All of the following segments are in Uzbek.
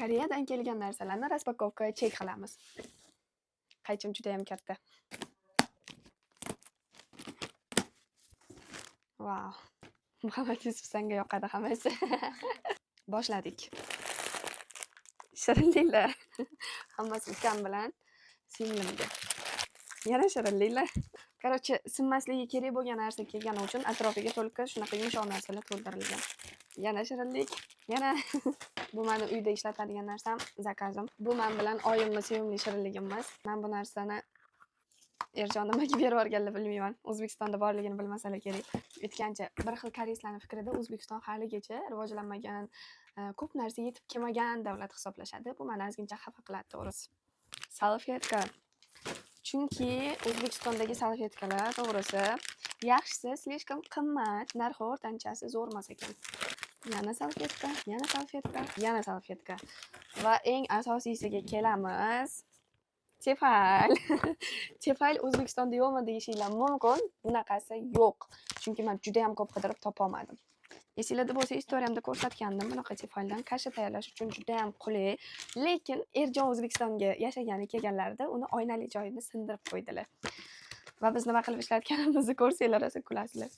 Koreyadan kelgan narsalarni raspakovkaga chek qilamiz. Qaychim juda ham katta. Wow. Muhammad Yusuf senga yoqadi hammasi. Boshladik. Shirinliklar. Hammasi ukam bilan singlimga. Yana shirinliklar. Короче, sinmasligi kerak bo'lgan narsa kelgani uchun atrofiga to'liq shunaqa yumshoq narsalar to'ldirilgan. Yana shirinlik, yana bu meni uyda ishlatadigan narsam, zakazim. Bu men bilan oyimning sevimli shirinligimiz. Men bu narsani Erjon nimaga berib yuborganligini bilmayman. O'zbekistonda borligini bilmasalar kerak. Aytgancha, bir xil koreyslarning fikrida O'zbekiston haligacha rivojlanmagan, ko'p narsa yetib kelmagan davlat hisoblashadi. Bu meni ozgincha xafa qiladi, to'g'risi. Salfetka. Chunki O'zbekistondagi salfetkalar to'g'risi yaxshisi slishkam qimmat, narxi o'rtanchasi zo'rmas ekan. Yana salfetka, yana salfetka, yana salfetka. Va eng asosiysiga kelamiz. Tefal. Tefal O'zbekistonda yo'qmi deyishinglar mumkin. Bunaqasi yo'q. Chunki men juda ham ko'p qidirib topa olmadim. Esinglarda bo'lsa, istoriyamda ko'rsatgandim bunaqa tefaldan kasha tayyorlash uchun juda ham qulay. Lekin Erjon O'zbekistonga yashagani kelganlarida uni oynali joyini sindirib qo'ydilar. Va biz nima qilib ishlatganimizni ko'rsanglar rosa kulasizlar.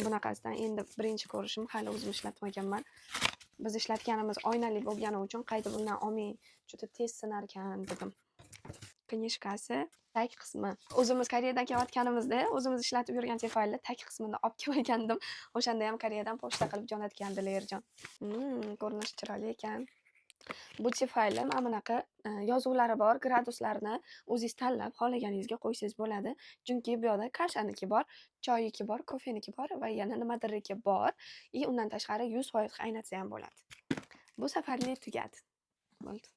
Bunaqasidan endi birinchi ko'rishim, hali o'zim ishlatmaganman. Biz ishlatganimiz oynali bo'lgani uchun qayta bundan olmay, juda tez sinar ekan dedim. Knishkasi tag qismi. O'zimiz Koreyadan kelayotganimizda o'zimiz ishlatib yurgan tefalni tag qismini olib kelmagandim. O'shanda ham Koreyadan pochta qilib jo'natgandilar Erjon. Ko'rinishi chiroyli ekan. Bu tefalni mana bunaqa yozuvlari bor, graduslarni o'zingiz tanlab xohlaganingizga qo'ysangiz bo'ladi. Chunki bu yoqda kashaniki bor, choyiki bor, kofeniki bor va yana nimadiriki bor. Undan tashqari 100% qaynatsa ham bo'ladi. Bu safarlik tugadi. Bo'ldi.